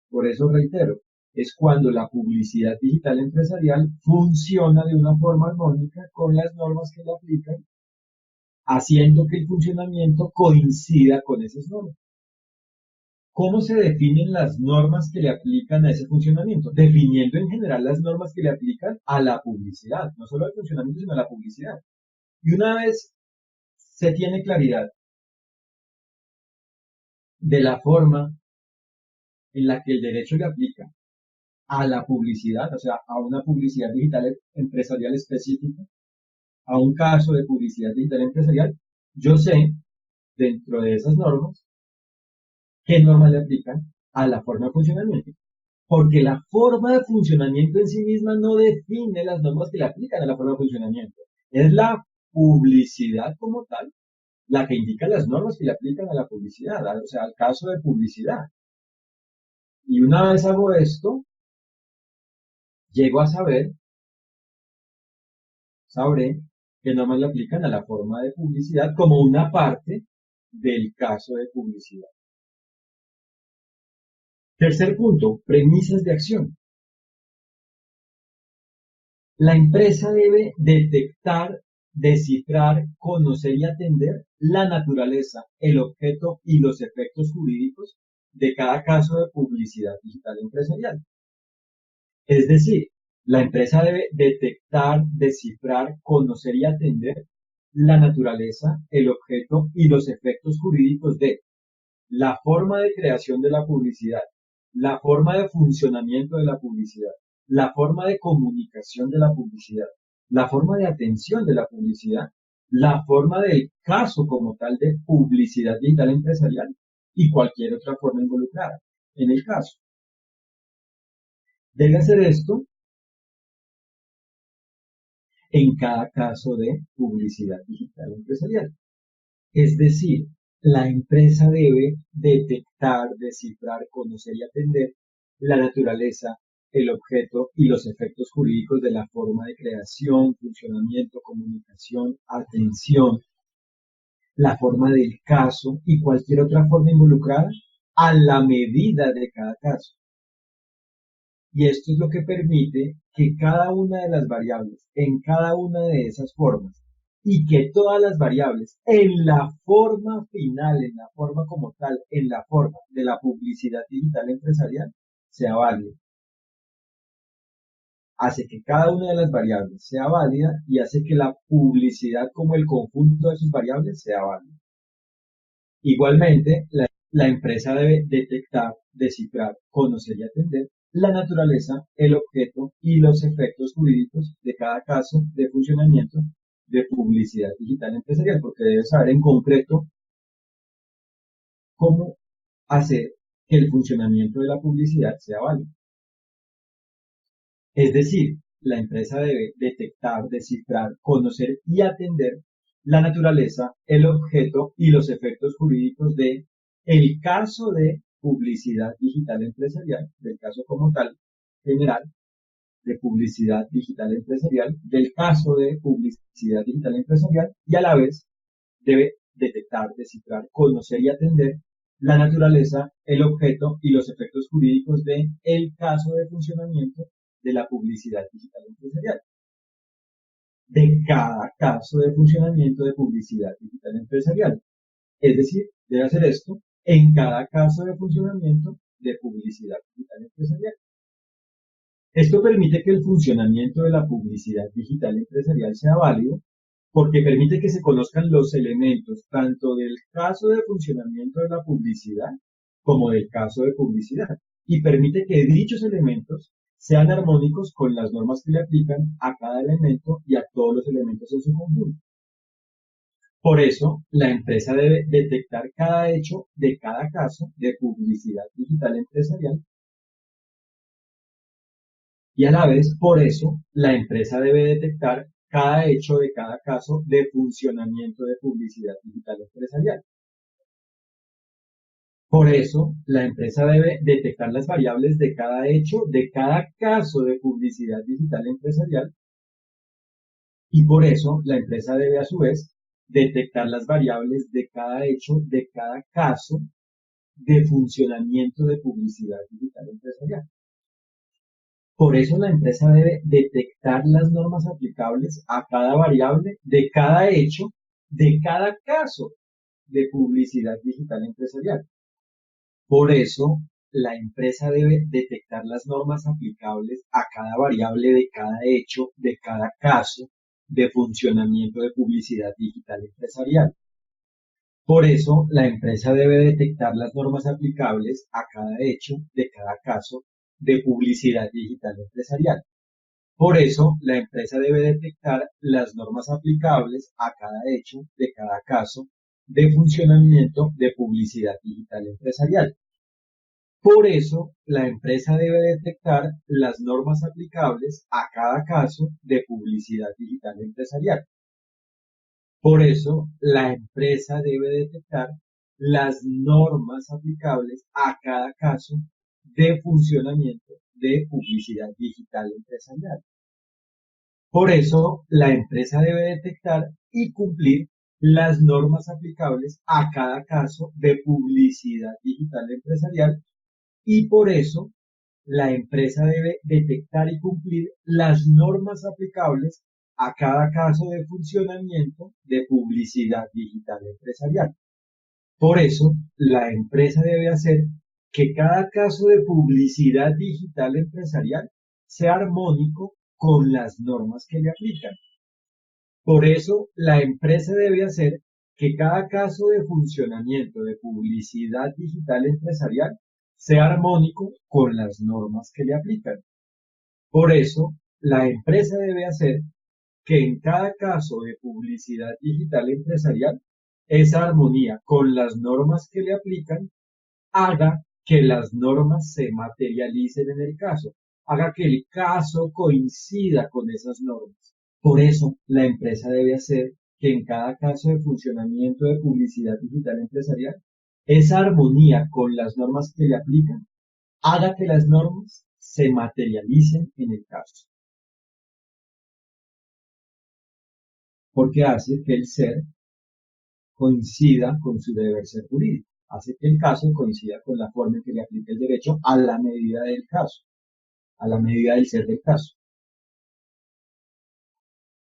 Por eso reitero, es cuando la publicidad digital empresarial funciona de una forma armónica con las normas que le aplican, haciendo que el funcionamiento coincida con esas normas. ¿Cómo se definen las normas que le aplican a ese funcionamiento? Definiendo en general las normas que le aplican a la publicidad, no solo al funcionamiento, sino a la publicidad. Y una vez se tiene claridad de la forma en la que el derecho le aplica a la publicidad, o sea, a una publicidad digital empresarial específica, a un caso de publicidad digital empresarial, yo sé, dentro de esas normas, qué normas le aplican a la forma de funcionamiento. Porque la forma de funcionamiento en sí misma no define las normas que le aplican a la forma de funcionamiento. Es la publicidad como tal la que indica las normas que le aplican a la publicidad, o sea, al caso de publicidad. Y una vez hago esto, llego a sabré qué normas le aplican a la forma de publicidad como una parte del caso de publicidad. Tercer punto, premisas de acción. La empresa debe detectar, descifrar, conocer y atender la naturaleza, el objeto y los efectos jurídicos de cada caso de publicidad digital empresarial. Es decir, la empresa debe detectar, descifrar, conocer y atender la naturaleza, el objeto y los efectos jurídicos de la forma de creación de la publicidad, la forma de funcionamiento de la publicidad, la forma de comunicación de la publicidad, la forma de atención de la publicidad, la forma del caso como tal de publicidad digital empresarial y cualquier otra forma involucrada en el caso. Debe hacer esto en cada caso de publicidad digital empresarial. Es decir, la empresa debe detectar, descifrar, conocer y atender la naturaleza, el objeto y los efectos jurídicos de la forma de creación, funcionamiento, comunicación, atención, la forma del caso y cualquier otra forma involucrada a la medida de cada caso. Y esto es lo que permite que cada una de las variables en cada una de esas formas y que todas las variables en la forma final, en la forma como tal, en la forma de la publicidad digital empresarial, sea válida. Hace que cada una de las variables sea válida y hace que la publicidad como el conjunto de sus variables sea válida. Igualmente, la empresa debe detectar, descifrar, conocer y atender la naturaleza, el objeto y los efectos jurídicos de cada caso de funcionamiento de publicidad digital empresarial, porque debe saber en concreto cómo hacer que el funcionamiento de la publicidad sea válido. Es decir, la empresa debe detectar, descifrar, conocer y atender la naturaleza, el objeto y los efectos jurídicos de el caso de publicidad digital empresarial, del caso como tal general de publicidad digital empresarial, del caso de publicidad digital empresarial y a la vez debe detectar, descifrar, conocer y atender la naturaleza, el objeto y los efectos jurídicos de el caso de funcionamiento de la publicidad digital empresarial. De cada caso de funcionamiento de publicidad digital empresarial. Es decir, debe hacer esto en cada caso de funcionamiento de publicidad digital empresarial. Esto permite que el funcionamiento de la publicidad digital empresarial sea válido porque permite que se conozcan los elementos tanto del caso de funcionamiento de la publicidad como del caso de publicidad y permite que dichos elementos sean armónicos con las normas que le aplican a cada elemento y a todos los elementos en su conjunto. Por eso, la empresa debe detectar cada hecho de cada caso de publicidad digital empresarial y a la vez, por eso, la empresa debe detectar cada hecho de cada caso de funcionamiento de publicidad digital empresarial. Por eso, la empresa debe detectar las variables de cada hecho de cada caso de publicidad digital empresarial y por eso la empresa debe a su vez detectar las variables de cada hecho de cada caso de funcionamiento de publicidad digital empresarial. Por eso la empresa debe detectar las normas aplicables a cada variable de cada hecho, de cada caso de publicidad digital empresarial. Por eso la empresa debe detectar las normas aplicables a cada variable de cada hecho, de cada caso de funcionamiento de publicidad digital empresarial. Por eso, la empresa debe detectar las normas aplicables a cada hecho de cada caso de publicidad digital empresarial. Por eso, la empresa debe detectar las normas aplicables a cada hecho de cada caso de funcionamiento de publicidad digital empresarial. Por eso, la empresa debe detectar las normas aplicables a cada caso de publicidad digital empresarial. Por eso, la empresa debe detectar las normas aplicables a cada caso de funcionamiento de publicidad digital empresarial. Por eso, la empresa debe detectar y cumplir las normas aplicables a cada caso de publicidad digital empresarial y por eso la empresa debe detectar y cumplir las normas aplicables a cada caso de funcionamiento de publicidad digital empresarial. Por eso, la empresa debe hacer que cada caso de publicidad digital empresarial sea armónico con las normas que le aplican. Por eso, la empresa debe hacer que cada caso de funcionamiento de publicidad digital empresarial sea armónico con las normas que le aplican. Por eso, la empresa debe hacer que en cada caso de publicidad digital empresarial, esa armonía con las normas que le aplican haga que las normas se materialicen en el caso, haga que el caso coincida con esas normas. Por eso, la empresa debe hacer que en cada caso de funcionamiento de publicidad digital empresarial, esa armonía con las normas que le aplican haga que las normas se materialicen en el caso, porque hace que el ser coincida con su deber ser jurídico, hace que el caso coincida con la forma en que le aplica el derecho a la medida del caso, a la medida del ser del caso.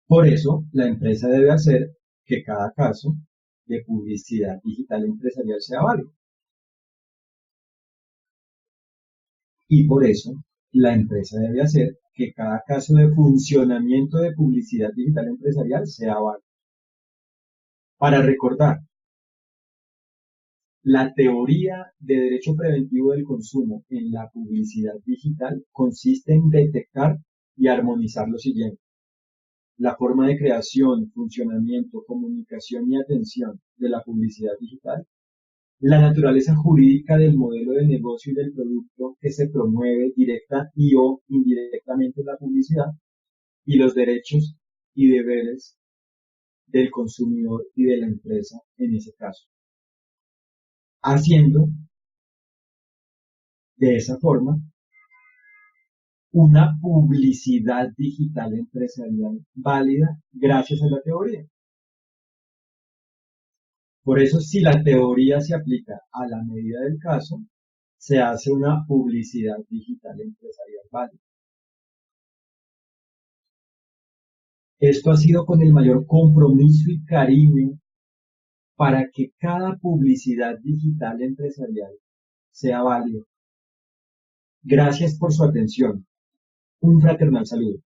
Por eso, la empresa debe hacer que cada caso de publicidad digital empresarial sea válido. Y por eso, la empresa debe hacer que cada caso de funcionamiento de publicidad digital empresarial sea válido. Para recordar, la teoría de derecho preventivo del consumo en la publicidad digital consiste en detectar y armonizar lo siguiente: la forma de creación, funcionamiento, comunicación y atención de la publicidad digital, la naturaleza jurídica del modelo de negocio y del producto que se promueve directa y o indirectamente en la publicidad, y los derechos y deberes del consumidor y de la empresa en ese caso, haciendo de esa forma una publicidad digital empresarial válida gracias a la teoría. Por eso, si la teoría se aplica a la medida del caso, se hace una publicidad digital empresarial válida. Esto ha sido con el mayor compromiso y cariño para que cada publicidad digital empresarial sea válida. Gracias por su atención. Un fraternal saludo.